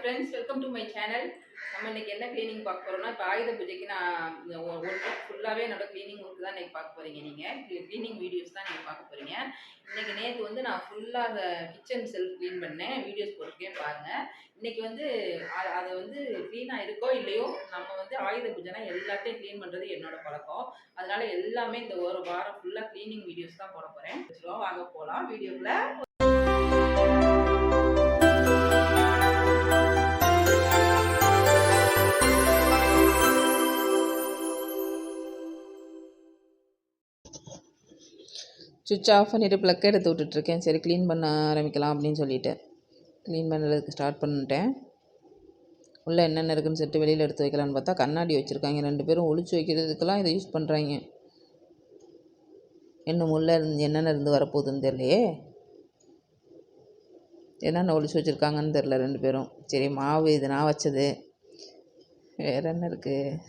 Friends, welcome to my channel. நம்ம இன்னைக்கு என்ன க்ளீனிங் பார்க்க போகிறோம்னா, இப்போ ஆயுத பூஜைக்கு நான் ஒன் வீக் ஃபுல்லாகவே என்னோட க்ளீனிங் ஒர்க் தான் இன்றைக்கி பார்க்க போகிறீங்க. நீங்கள் க்ளீனிங் வீடியோஸ் தான் நீங்கள் பார்க்க போகிறீங்க. இன்றைக்கி நேற்று வந்து நான் ஃபுல்லாக அந்த கிச்சன் செல்ஃப் க்ளீன் பண்ணேன், வீடியோஸ் போட்டிருக்கேன் பாருங்கள். இன்றைக்கி வந்து அது வந்து க்ளீனாக இருக்கோ இல்லையோ, நம்ம வந்து ஆயுத பூஜைனா எல்லாத்தையும் க்ளீன் பண்ணுறது என்னோட பழக்கம். அதனால எல்லாமே இந்த ஒரு வாரம் ஃபுல்லாக க்ளீனிங் வீடியோஸ் தான் போட போகிறேன். வாங்க போகலாம் வீடியோவில். சுவிட்ச் ஆஃப் பண்ணிவிட்டு ப்ளக் எடுத்து விட்டுட்ருக்கேன். சரி க்ளீன் பண்ண ஆரம்பிக்கலாம் அப்படின்னு சொல்லிவிட்டு க்ளீன் பண்ணுறதுக்கு ஸ்டார்ட் பண்ணிட்டேன். உள்ளே என்னென்ன இருக்குதுன்னு சொல்லிட்டு வெளியில் எடுத்து வைக்கலான்னு பார்த்தா கண்ணாடி வச்சுருக்காங்க. 2 பேரும் ஒளிச்சு வைக்கிறதுக்கெல்லாம் இதை யூஸ் பண்ணுறாங்க. இன்னும் உள்ளே இருந்து என்னென்ன இருந்து வரப்போகுதுன்னு தெரியலையே, என்னென்ன ஒளிச்சு வச்சுருக்காங்கன்னு தெரில 2 பேரும். சரி மாவு இது நான் வச்சது, வேறு என்ன இருக்குது,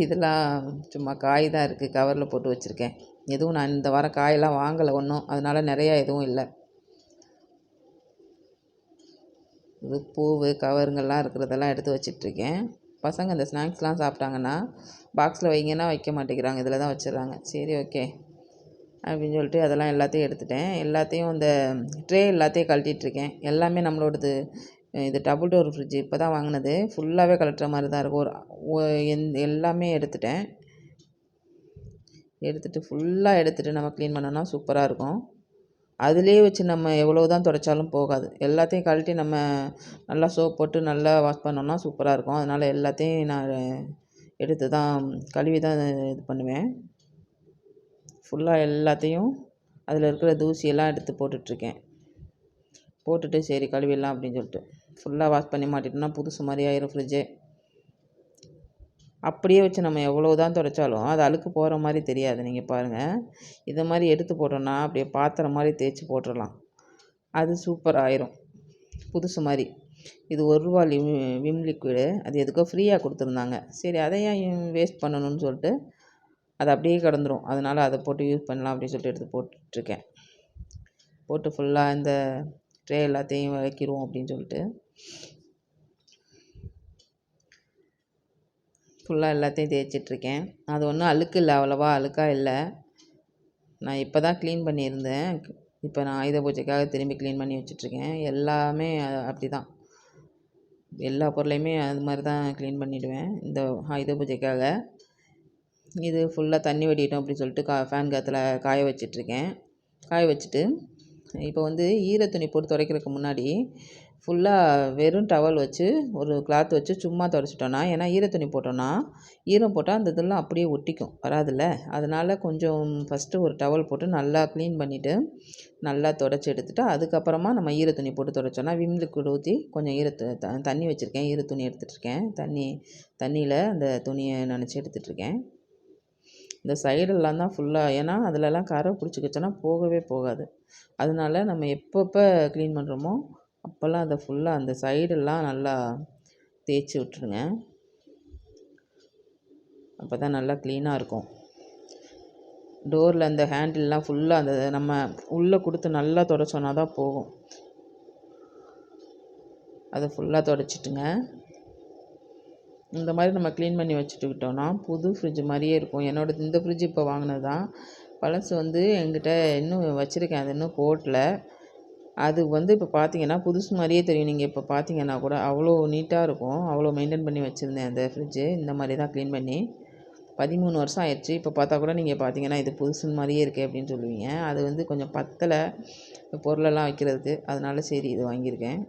இதெல்லாம் சும்மா காய் தான் இருக்குது, கவரில் போட்டு வச்சுருக்கேன். எதுவும் நான் இந்த வாரம் காயெல்லாம் வாங்கலை ஒன்றும், அதனால் நிறையா எதுவும் இல்லை. இது பூவு கவருங்கள்லாம் இருக்கிறதெல்லாம் எடுத்து வச்சிட்ருக்கேன். பசங்க இந்த ஸ்நாக்ஸ்லாம் சாப்பிட்டாங்கன்னா பாக்ஸில் வைங்கன்னா வைக்க மாட்டேங்கிறாங்க, இதில் தான் வச்சிடுறாங்க. சரி ஓகே அப்படின்னு சொல்லிட்டு அதெல்லாம் எல்லாத்தையும் எடுத்துட்டேன். எல்லாத்தையும் இந்த ட்ரே எல்லாத்தையும் கழட்டிகிட்ருக்கேன். எல்லாமே நம்மளோடது. இது டபுள் டோர் ஃப்ரிட்ஜு இப்போ தான் வாங்கினது. ஃபுல்லாகவே கழட்டுற மாதிரி தான் இருக்கும். எல்லாமே எடுத்துட்டேன். எடுத்துகிட்டு ஃபுல்லாக எடுத்துகிட்டு நம்ம க்ளீன் பண்ணோன்னா சூப்பராக இருக்கும். அதிலே வச்சு நம்ம எவ்வளோ தான் துடைச்சாலும் போகாது. எல்லாத்தையும் கழட்டி நம்ம நல்லா சோப் போட்டு நல்லா வாஷ் பண்ணோன்னா சூப்பராக இருக்கும். அதனால் எல்லாத்தையும் நான் எடுத்து தான் கழுவி தான் இது பண்ணுவேன். ஃபுல்லாக எல்லாத்தையும் அதில் இருக்கிற தூசியெல்லாம் எடுத்து போட்டுட்ருக்கேன். போட்டுட்டு சரி கழுவிடலாம் அப்படின்னு சொல்லிட்டு ஃபுல்லாக வாஷ் பண்ணி மாட்டிட்டோம்னா புதுசு மாதிரி ஆயிரும் ஃப்ரிட்ஜே. அப்படியே வச்சு நம்ம எவ்வளோ தான் துடைச்சாலும் அது அழுக்கு போகிற மாதிரி தெரியாது. நீங்கள் பாருங்கள், இதை மாதிரி எடுத்து போட்டோன்னா அப்படியே பாத்திரம் மாதிரி தேய்ச்சி போட்டுடலாம். அது சூப்பர் ஆயிரும், புதுசு மாதிரி. இது ₹1 விம் லிக்விடு. அது எதுக்கோ ஃப்ரீயாக கொடுத்துருந்தாங்க. சரி அதை ஏன் வேஸ்ட் பண்ணணும்னு சொல்லிட்டு அது அப்படியே கிடந்துரும். அதனால் அதை போட்டு யூஸ் பண்ணலாம் அப்படின்னு சொல்லிட்டு எடுத்து போட்டுட்ருக்கேன். போட்டு ஃபுல்லாக இந்த ட்ரே எல்லாத்தையும் வைக்கிடுவோம் அப்படின்னு சொல்லிட்டு ஃபுல்லாக எல்லாத்தையும் தேய்ச்சிட்ருக்கேன். அது ஒன்றும் அழுக்கு இல்லை, அவ்வளோவா அழுக்காக இல்லை. நான் இப்போ தான் க்ளீன் பண்ணியிருந்தேன். இப்போ நான் ஆயுத பூஜைக்காக திரும்பி க்ளீன் பண்ணி வச்சிட்ருக்கேன். எல்லாமே அப்படி தான், எல்லா பொருளையுமே அது மாதிரி தான் க்ளீன் பண்ணிவிடுவேன் இந்த ஆயுத பூஜைக்காக. இது ஃபுல்லாக தண்ணி வடிட்டோம் அப்படின்னு சொல்லிட்டு ஃபேன் காற்றுல காய வச்சிட்ருக்கேன். காய வச்சுட்டு இப்போ வந்து ஈரத்துணி போட்டு துடைக்கிறதுக்கு முன்னாடி ஃபுல்லாக வெறும் டவல் வச்சு ஒரு கிளாத் வச்சு சும்மா துடைச்சிட்டோன்னா, ஏன்னா ஈரத்துணி போட்டோன்னா ஈரம் போட்டால் அந்த இதெல்லாம் அப்படியே ஒட்டிக்கும், வராதில்ல. அதனால் கொஞ்சம் ஃபஸ்ட்டு ஒரு டவல் போட்டு நல்லா க்ளீன் பண்ணிவிட்டு நல்லா துடைச்சி எடுத்துகிட்டு அதுக்கப்புறமா நம்ம ஈரத்துணி போட்டு துடைச்சோன்னா விம் லிக்விட் ஊற்றி கொஞ்சம் தண்ணி வச்சுருக்கேன். ஈரத்துணி எடுத்துகிட்ருக்கேன். தண்ணியில் அந்த துணியை நனைச்சி எடுத்துகிட்ருக்கேன். இந்த சைடெல்லாம் தான் ஃபுல்லாக, ஏன்னா அதிலலாம் கரை பிடிச்சிக்கிச்சோன்னா போகவே போகாது. அதனால நம்ம எப்பப்போ க்ளீன் பண்ணுறோமோ அப்போல்லாம் அதை ஃபுல்லாக அந்த சைடெல்லாம் நல்லா தேய்ச்சி விட்டுருங்க. அப்போ தான் நல்லா க்ளீனாக இருக்கும். டோரில் அந்த ஹேண்டில்லாம் ஃபுல்லாக அந்த நம்ம உள்ளே கொடுத்து நல்லா துடைச்சோன்னா தான் போகும். அதை ஃபுல்லாக துடைச்சிட்டுங்க. இந்த மாதிரி நம்ம க்ளீன் பண்ணி வச்சுட்டுக்கிட்டோன்னா புது ஃப்ரிட்ஜ் மாதிரியே இருக்கும். இந்த ஃப்ரிட்ஜ் இப்போ வாங்கினது தான். பழசு வந்து என்கிட்ட இன்னும் வச்சுருக்கேன், அது இன்னும் போடல. அது வந்து இப்போ பார்த்தீங்கன்னா புதுசு மாதிரியே தெரியும். நீங்கள் இப்போ பார்த்தீங்கன்னா கூட அவ்வளோ நீட்டாக இருக்கும். அவ்வளோ மெயின்டைன் பண்ணி வச்சுருந்தேன் அந்த ஃப்ரிட்ஜு. இந்த மாதிரி தான் க்ளீன் பண்ணி 13 வருஷம் ஆயிடுச்சு. இப்போ பார்த்தா கூட நீங்கள் பார்த்தீங்கன்னா இது புதுசு மாதிரியே இருக்கே அப்படின்னு சொல்லுவீங்க. அது வந்து கொஞ்சம் பத்தலை பொருளெல்லாம் வைக்கிறதுக்கு, அதனால சரி இது வாங்கியிருக்கேன்.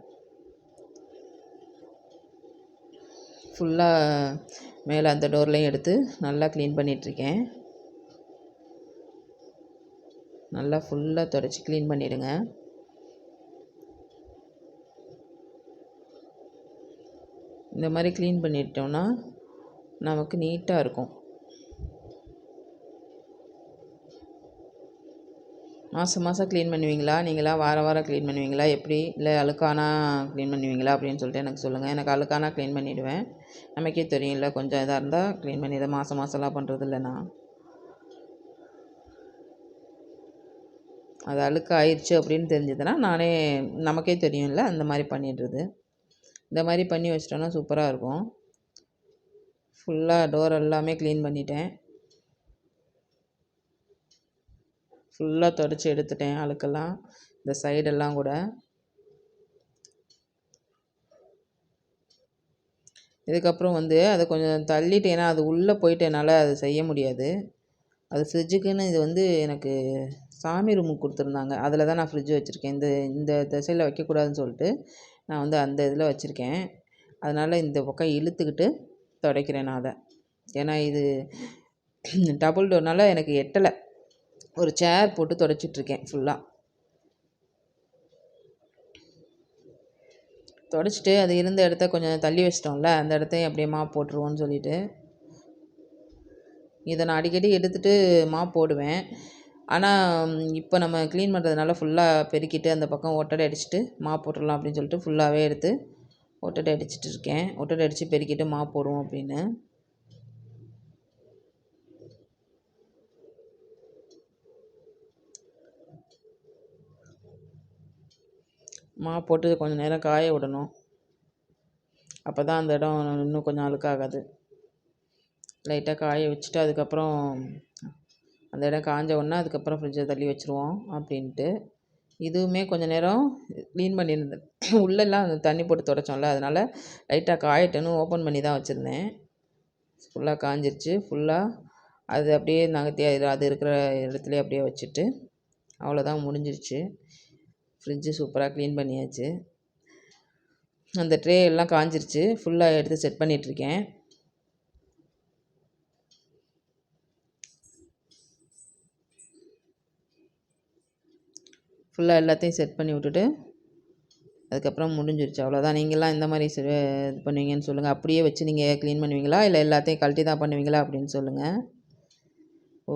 ஃபுல்லாக மேலே அந்த டோர்லையும் எடுத்து நல்லா க்ளீன் பண்ணிகிட்ருக்கேன். நல்லா ஃபுல்லாக துடைச்சி க்ளீன் பண்ணிவிடுங்க. இந்த மாதிரி க்ளீன் பண்ணிட்டோம்னா நமக்கு நீட்டாக இருக்கும். மாதம் க்ளீன் பண்ணுவீங்களா? நீங்களாம் வாரம் க்ளீன் பண்ணுவீங்களா? எப்படி? இல்லை அழுக்கானா க்ளீன் பண்ணுவீங்களா அப்படின்னு சொல்லிட்டு எனக்கு சொல்லுங்கள். எனக்கு அழுக்கானா க்ளீன் பண்ணிவிடுவேன். நமக்கே தெரியும்ல, கொஞ்சம் இதாக இருந்தால் க்ளீன் பண்ணிடுவேன். மாதம்லாம் பண்ணுறது இல்லைண்ணா. அது அழுக்கு ஆயிடுச்சு அப்படின்னு தெரிஞ்சதுன்னா நமக்கே தெரியும்ல, அந்த மாதிரி பண்ணிடுறது. இந்த மாதிரி பண்ணி வச்சிட்டோன்னா சூப்பராக இருக்கும். ஃபுல்லாக டோர் எல்லாமே க்ளீன் பண்ணிட்டேன். ஃபுல்லாக தொடச்சி எடுத்துட்டேன் அழுக்கெல்லாம், இந்த சைடெல்லாம் கூட. இதுக்கப்புறம் அதை கொஞ்சம் தள்ளிட்டு, ஏன்னா அது உள்ளே போயிட்டு என்னால் அது செய்ய முடியாது. அது ஃப்ரிட்ஜுக்குன்னு இது எனக்கு சாமி ரூமுக்கு கொடுத்துருந்தாங்க. அதில் தான் நான் ஃப்ரிட்ஜ் வச்சுருக்கேன். இந்த திசையில் வைக்கக்கூடாதுன்னு சொல்லிட்டு நான் அந்த இதில் வச்சுருக்கேன். அதனால் இந்த பக்கம் இழுத்துக்கிட்டு துடைக்கிறேன் நான் அதை. ஏன்னா இது டபுள் டோர்னால் எனக்கு எட்டலை. ஒரு சேர் போட்டு துடைச்சிட்ருக்கேன் ஃபுல்லாக. துடைச்சிட்டு அது இருந்த இடத்த கொஞ்சம் தள்ளி வச்சிட்டோம்ல, அந்த இடத்தையும் அப்படியே மாப் போட்டுருவோன்னு சொல்லிட்டு இதை நான் அடிக்கடி எடுத்துகிட்டு மாப் போடுவேன். ஆனால் இப்போ நம்ம க்ளீன் பண்ணுறதுனால ஃபுல்லாக பெருக்கிட்டு அந்த பக்கம் ஒட்டடை அடிச்சுட்டு மாப் போட்டுடலாம் அப்படின்னு சொல்லிட்டு ஃபுல்லாகவே எடுத்து ஒட்டடை அடிச்சுட்டு இருக்கேன். ஒட்டடை அடித்து பெருக்கிட்டு மாப் போடுவோம் அப்படின்னு. மாப் போட்டு கொஞ்சம் நேரம் காய விடணும். அப்போ தான் அந்த இடம் இன்னும் கொஞ்சம் அழுக்காகாது. லைட்டாக காய வச்சுட்டு அதுக்கப்புறம் அந்த இடம் காஞ்ச உடனே அதுக்கப்புறம் ஃப்ரிட்ஜில் தள்ளி வச்சுருவோம் அப்படின்ட்டு. இதுவுமே கொஞ்சம் நேரம் க்ளீன் பண்ணியிருந்தேன். உள்ளெல்லாம் தண்ணி போட்டு துடைச்சோம்ல, அதனால் லைட்டாக காயட்டுன்னு ஓப்பன் பண்ணி தான் வச்சுருந்தேன். ஃபுல்லாக காஞ்சிருச்சு. ஃபுல்லாக அது அப்படியே நகர்த்தி அது இருக்கிற இடத்துலையே அப்படியே வச்சுட்டு அவ்வளோதான், முடிஞ்சிருச்சு. ஃப்ரிட்ஜு சூப்பராக க்ளீன் பண்ணியாச்சு. அந்த ட்ரே எல்லாம் காஞ்சிருச்சு. ஃபுல்லாக எடுத்து செட் பண்ணிகிட்ருக்கேன். ஃபுல்லாக எல்லாத்தையும் செட் பண்ணி விட்டுட்டு அதுக்கப்புறம் முடிஞ்சிருச்சு. அவ்வளோதான். நீங்களாம் இந்த மாதிரி இது பண்ணுவீங்கன்னு சொல்லுங்கள். அப்படியே வச்சு நீங்கள் க்ளீன் பண்ணுவீங்களா, இல்லை எல்லாத்தையும் கழட்டி தான் பண்ணுவீங்களா அப்படின்னு சொல்லுங்கள்.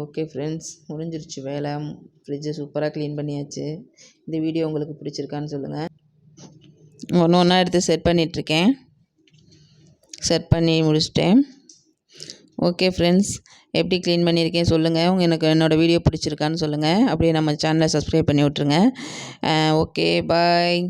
ஓகே ஃப்ரெண்ட்ஸ், முடிஞ்சிருச்சு வேலை. ஃப்ரிட்ஜை சூப்பராக க்ளீன் பண்ணியாச்சு. இந்த வீடியோ உங்களுக்கு பிடிச்சிருக்கான்னு சொல்லுங்கள். ஒன்று ஒன்றா எடுத்து செட் பண்ணிகிட்ருக்கேன். செட் பண்ணி முடிச்சிட்டேன். ஓகே ஃப்ரெண்ட்ஸ், எப்படி க்ளீன் பண்ணியிருக்கேன் சொல்லுங்கள். எனக்கு என்னோடய வீடியோ பிடிச்சிருக்கான்னு சொல்லுங்கள். அப்படியே நம்ம சேனலை சப்ஸ்கிரைப் பண்ணி விட்ருங்க. ஓகே, பாய்.